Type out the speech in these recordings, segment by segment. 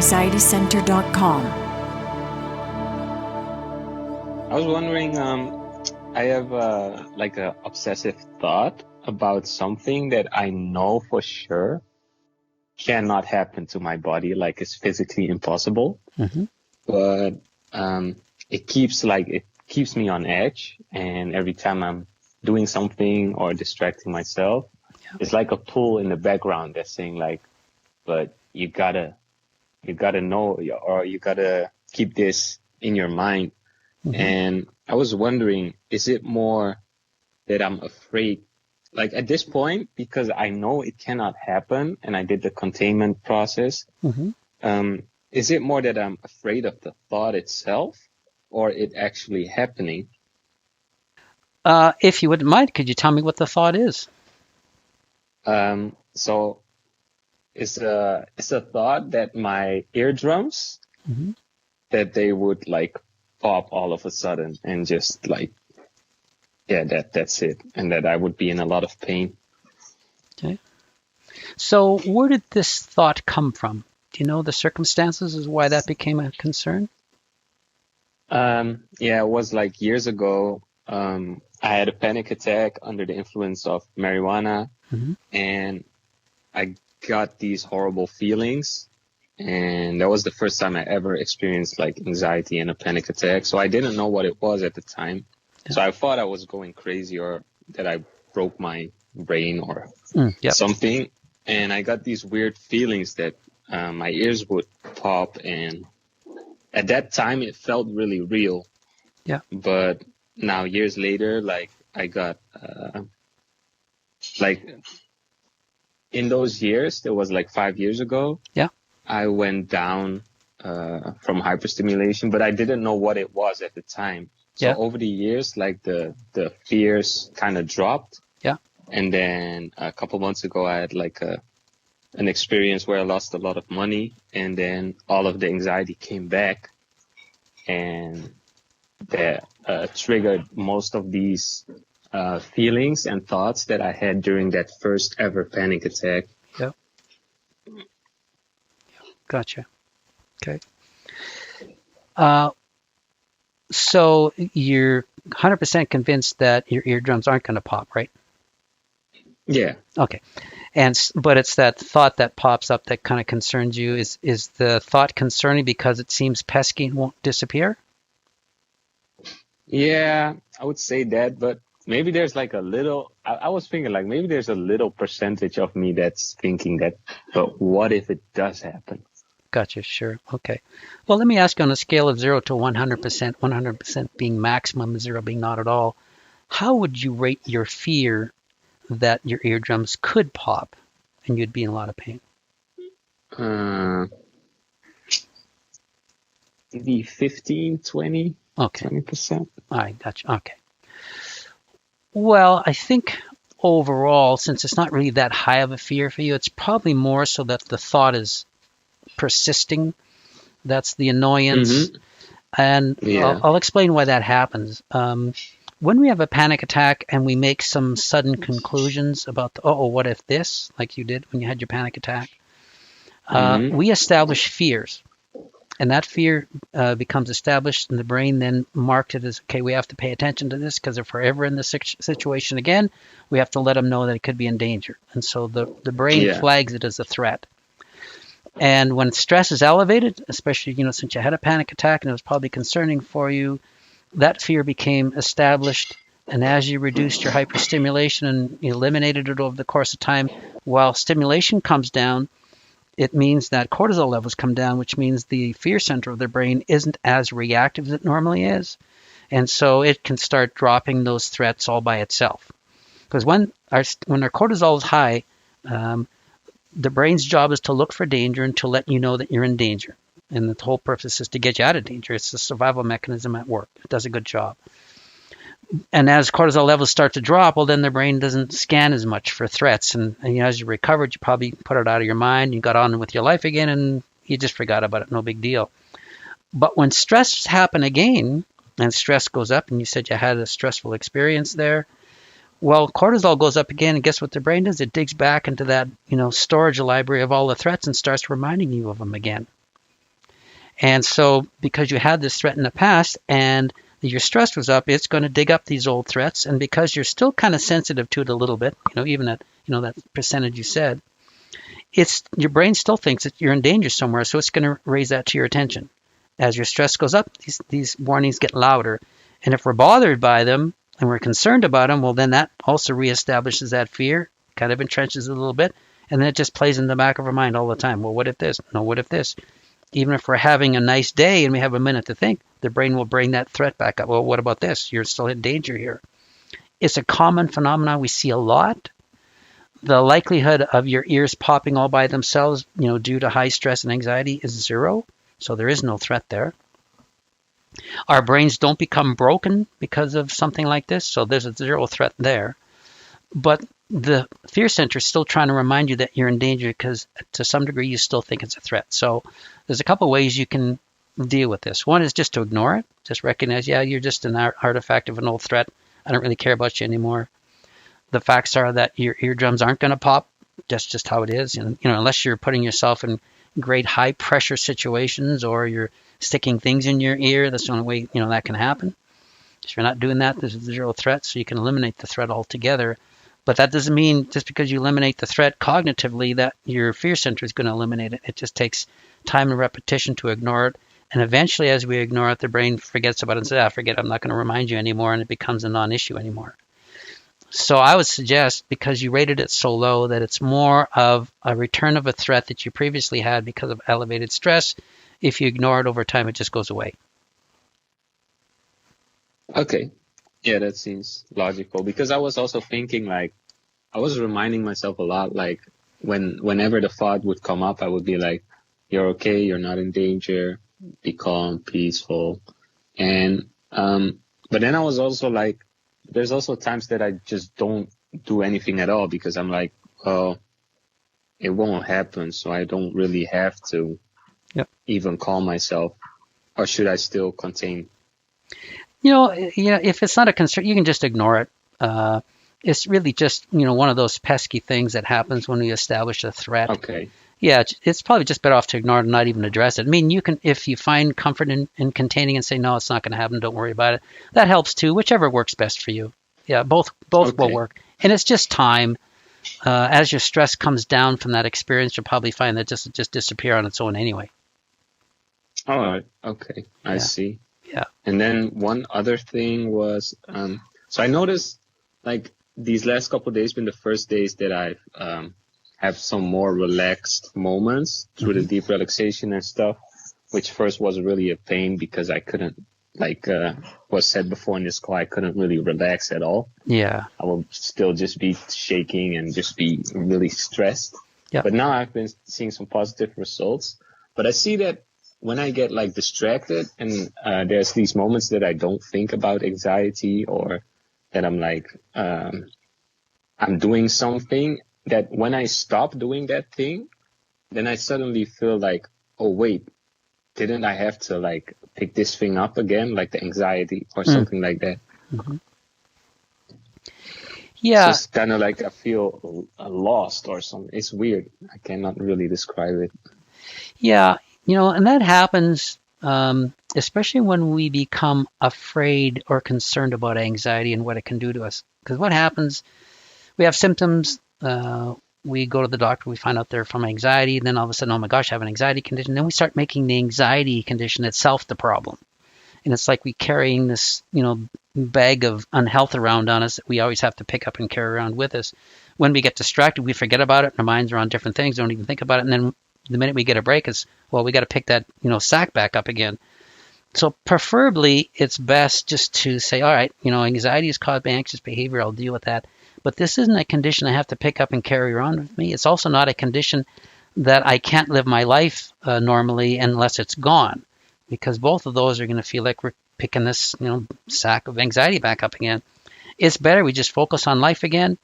anxietycenter.com. I was wondering, I have like a obsessive thought about something that I know for sure cannot happen to my body, like it's physically impossible. Mm-hmm. But it keeps me on edge, and every time I'm doing something or distracting myself, it's like a pull in the background that's saying like, but you gotta know, or you gotta keep this in your mind. Mm-hmm. And I was wondering, is it more that I'm afraid, like at this point, because I know it cannot happen and I did the containment process, Mm-hmm. Is it more that I'm afraid of the thought itself or it actually happening? If you wouldn't mind, could you tell me what the thought is? So it's a thought that my eardrums, Mm-hmm. that they would like pop all of a sudden and just like, yeah, that's it. And that I would be in a lot of pain. Okay. So where did this thought come from? Do you know the circumstances as why that became a concern? Yeah, it was like years ago. I had a panic attack under the influence of marijuana, Mm-hmm. and I got these horrible feelings. And that was the first time I ever experienced like anxiety and a panic attack. So I didn't know what it was at the time. Yeah. So I thought I was going crazy or that I broke my brain or Yep. something. And I got these weird feelings that my ears would pop. And at that time, it felt really real. Yeah. But now years later, like I got, like in those years, it was like 5 years ago. Yeah. I went down from hyperstimulation, but I didn't know what it was at the time. So Yeah. over the years, like the fears kind of dropped. Yeah. And then a couple months ago, I had like an experience where I lost a lot of money, and then all of the anxiety came back, and that triggered most of these feelings and thoughts that I had during that first ever panic attack. Yep. Gotcha. Okay. So you're 100% convinced that your eardrums aren't going to pop, right? Yeah. Okay. But it's that thought that pops up that kind of concerns you. Is the thought concerning because it seems pesky and won't disappear? Yeah, I would say that, but maybe there's like a little, I was thinking like maybe there's a little percentage of me that's thinking that, but what if it does happen? Gotcha, sure. Okay. Well, let me ask you on a scale of 0 to 100%, 100% being maximum, 0 being not at all, how would you rate your fear that your eardrums could pop and you'd be in a lot of pain? Maybe 15, 20, Okay. 20%. All right, gotcha. Okay. Well, I think overall, since it's not really that high of a fear for you, it's probably more so that the thought is persisting. That's the annoyance. Mm-hmm. And Yeah. I'll explain why that happens. When we have a panic attack and we make some sudden conclusions about, what if this, like you did when you had your panic attack, we establish fears. And that fear becomes established, and the brain then marks it as, okay, we have to pay attention to this because if we're ever in this situation again, we have to let them know that it could be in danger. And so the brain flags it as a threat. And when stress is elevated, especially, since you had a panic attack and it was probably concerning for you, that fear became established. And as you reduced your hyperstimulation and you eliminated it over the course of time, while stimulation comes down, it means that cortisol levels come down, which means the fear center of the brain isn't as reactive as it normally is. And so it can start dropping those threats all by itself. Because when our cortisol is high, the brain's job is to look for danger and to let you know that you're in danger. And the whole purpose is to get you out of danger. It's a survival mechanism at work. It does a good job. And as cortisol levels start to drop, well, then the brain doesn't scan as much for threats. And as you recovered, you probably put it out of your mind. You got on with your life again, and you just forgot about it. No big deal. But when stress happen again, and stress goes up, and you said you had a stressful experience there, well, cortisol goes up again, and guess what the brain does? It digs back into that, storage library of all the threats and starts reminding you of them again. And so because you had this threat in the past and your stress was up, it's going to dig up these old threats. And because you're still kind of sensitive to it a little bit, even at, that percentage you said, your brain still thinks that you're in danger somewhere. So it's going to raise that to your attention. As your stress goes up, these warnings get louder. And if we're bothered by them and we're concerned about them, well, then that also reestablishes that fear, kind of entrenches it a little bit. And then it just plays in the back of our mind all the time. Well, what if this? No, what if this? Even if we're having a nice day and we have a minute to think, the brain will bring that threat back up. Well, what about this? You're still in danger here. It's a common phenomenon we see a lot. The likelihood of your ears popping all by themselves, due to high stress and anxiety is 0. So there is no threat there. Our brains don't become broken because of something like this. So there's a 0 threat there. But the fear center is still trying to remind you that you're in danger because to some degree you still think it's a threat. So there's a couple ways you can deal with this. One is just to ignore it. Just recognize, you're just an artifact of an old threat. I don't really care about you anymore. The facts are that your eardrums aren't going to pop. That's just how it is. And, unless you're putting yourself in great high pressure situations or you're sticking things in your ear, that's the only way, that can happen. If you're not doing that, there's a 0 threat, so you can eliminate the threat altogether. But that doesn't mean just because you eliminate the threat cognitively that your fear center is going to eliminate it. It just takes time and repetition to ignore it. And eventually, as we ignore it, the brain forgets about it and says, forget it, I'm not going to remind you anymore, and it becomes a non-issue anymore. So I would suggest, because you rated it so low, that it's more of a return of a threat that you previously had because of elevated stress. If you ignore it over time, it just goes away. Okay. Yeah, that seems logical, because I was also thinking, I was reminding myself a lot, whenever the thought would come up, I would be like, you're okay, you're not in danger, be calm, peaceful. And, but then I was also like, there's also times that I just don't do anything at all because I'm like, oh, it won't happen, so I don't really have to even calm myself. Or should I still contain? If it's not a concern, you can just ignore it. It's really just, one of those pesky things that happens when we establish a threat. Okay. Yeah, it's probably just better off to ignore it and not even address it. I mean, you can, if you find comfort in containing and say, no, it's not going to happen, don't worry about it. That helps too, whichever works best for you. Yeah, both will work. And it's just time. As your stress comes down from that experience, you'll probably find that just disappear on its own anyway. All right. Okay. I see. Yeah. And then one other thing was, so I noticed these last couple of days been the first days that I've have some more relaxed moments through the deep relaxation and stuff, which first was really a pain because I couldn't, was said before in this call, I couldn't really relax at all. Yeah. I would still just be shaking and just be really stressed. Yeah. But now I've been seeing some positive results. But I see that when I get distracted and there's these moments that I don't think about anxiety or that I'm I'm doing something, that when I stop doing that thing, then I suddenly feel like, oh, wait, didn't I have to pick this thing up again, like the anxiety or something like that? Mm-hmm. Yeah. It's just kind of I feel lost or something. It's weird. I cannot really describe it. Yeah. And that happens, especially when we become afraid or concerned about anxiety and what it can do to us. Because what happens, we have symptoms, we go to the doctor, we find out they're from anxiety, and then all of a sudden, oh my gosh, I have an anxiety condition. Then we start making the anxiety condition itself the problem. And it's like we carrying this, bag of unhealth around on us that we always have to pick up and carry around with us. When we get distracted, we forget about it, and our minds are on different things, don't even think about it. And then the minute we get a break, it's, well, we got to pick that, sack back up again. So preferably, it's best just to say, all right, anxiety is caused by anxious behavior. I'll deal with that. But this isn't a condition I have to pick up and carry around with me. It's also not a condition that I can't live my life normally unless it's gone, because both of those are going to feel like we're picking this, sack of anxiety back up again. It's better we just focus on life again,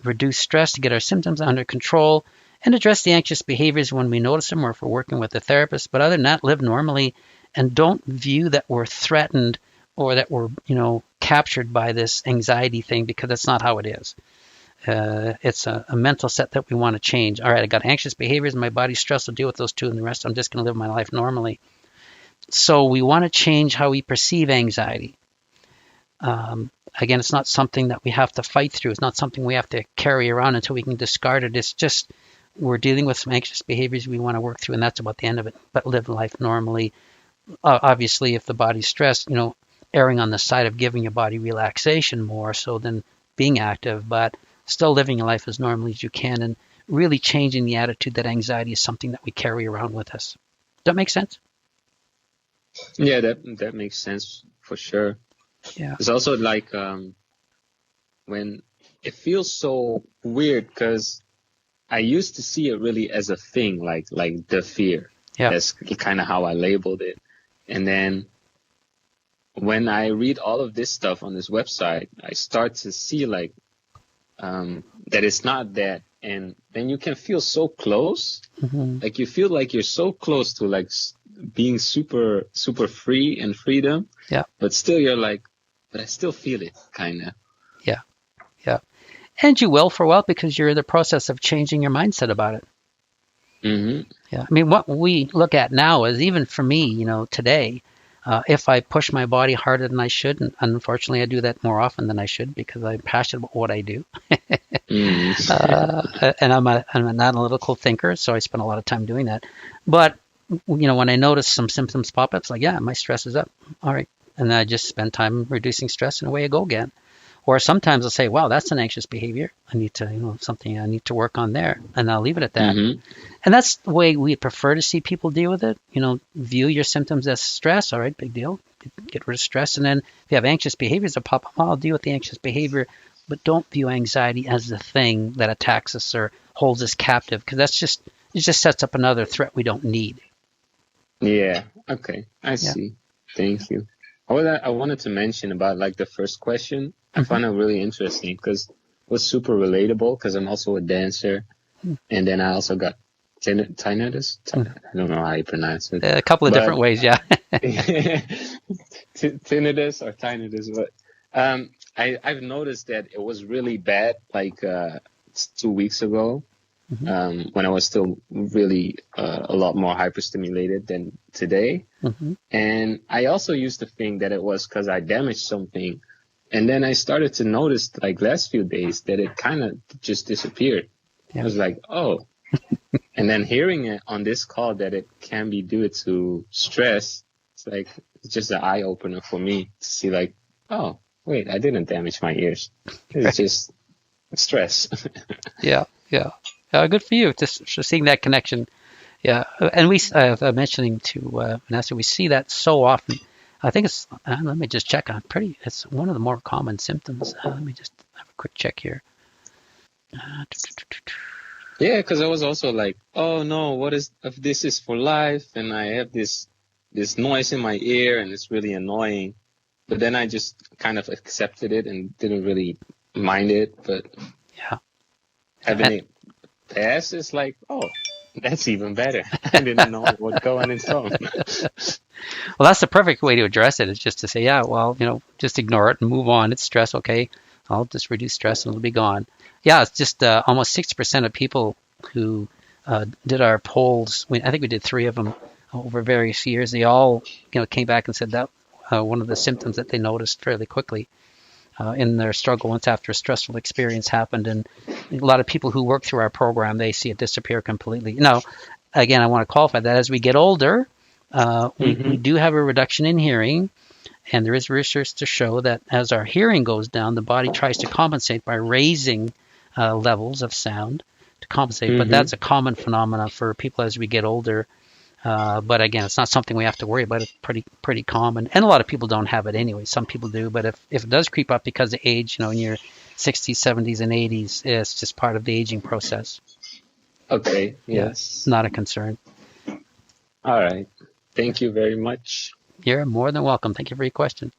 reduce stress to get our symptoms under control, and address the anxious behaviors when we notice them or if we're working with a therapist. But other than that, live normally and don't view that we're threatened or that we're, captured by this anxiety thing, because that's not how it is. It's a mental set that we want to change. All right, I got anxious behaviors, my body's stressed. I'll deal with those two, and the rest I'm just going to live my life normally. So we want to change how we perceive anxiety. Again, it's not something that we have to fight through. It's not something we have to carry around until we can discard it. It's just we're dealing with some anxious behaviors we want to work through, and that's about the end of it. But live life normally. Obviously, if the body's stressed, erring on the side of giving your body relaxation more so than being active, but still living your life as normally as you can, and really changing the attitude that anxiety is something that we carry around with us. Does that make sense? Yeah, that makes sense for sure. Yeah. It's also like when it feels so weird because I used to see it really as a thing, like the fear. Yeah. That's kind of how I labeled it. And then when I read all of this stuff on this website, I start to see like that it's not that. And then you can feel so close. Mm-hmm. Like you feel like you're so close to like being super, super free and freedom. Yeah. But still you're like, but I still feel it kind of. Yeah. Yeah. And you will for a while because you're in the process of changing your mindset about it. Mm-hmm. Yeah. I mean, what we look at now is even for me, today, if I push my body harder than I should, and unfortunately I do that more often than I should because I'm passionate about what I do. And I'm an analytical thinker, so I spend a lot of time doing that. But, when I notice some symptoms pop up, it's like, yeah, my stress is up. All right. And then I just spend time reducing stress and away I go again. Or sometimes I'll say, wow, that's an anxious behavior. I need to, something I need to work on there. And I'll leave it at that. Mm-hmm. And that's the way we prefer to see people deal with it. View your symptoms as stress. All right, big deal. Get rid of stress. And then if you have anxious behaviors that pop up, I'll deal with the anxious behavior. But don't view anxiety as the thing that attacks us or holds us captive, because it just sets up another threat we don't need. Yeah. Okay. I see. Thank you. I wanted to mention about like the first question. I found it really interesting because it was super relatable because I'm also a dancer. And then I also got tinnitus. I don't know how you pronounce it. A couple of different ways, yeah. Tinnitus or tinnitus. But I've noticed that it was really bad like 2 weeks ago. When I was still really a lot more hyperstimulated than today. And I also used to think that it was because I damaged something. And then I started to notice like last few days that it kind of just disappeared. I was like, oh. And then hearing it on this call that it can be due to stress, it's just an eye opener for me to see like, oh, wait, I didn't damage my ears. It's just stress. Yeah. Good for you. Just seeing that connection. Yeah. And we, mentioning to Vanessa, we see that so often. I think it's, let me just check. It's one of the more common symptoms. Let me just have a quick check here. Yeah, because I was also like, oh no, what if this is for life and I have this noise in my ear and it's really annoying. But then I just kind of accepted it and didn't really mind it. But having it pass is like, oh, that's even better. I didn't know what going in from. Well, that's the perfect way to address it, is just to say, yeah, well, just ignore it and move on. It's stress, okay? I'll just reduce stress and it'll be gone. Yeah, it's just almost 60% of people who did our polls. I think we did 3 of them over various years. They all, came back and said that one of the symptoms that they noticed fairly quickly in their struggle once after a stressful experience happened. And a lot of people who work through our program, they see it disappear completely. Now, again, I want to qualify that as we get older, we do have a reduction in hearing. And there is research to show that as our hearing goes down, the body tries to compensate by raising levels of sound to compensate. But that's a common phenomenon for people as we get older. But again, it's not something we have to worry about. It's pretty common. And a lot of people don't have it anyway. Some people do. But if it does creep up because of age, in your 60s, 70s, and 80s, it's just part of the aging process. Okay. Yes. Not a concern. All right. Thank you very much. You're more than welcome. Thank you for your question.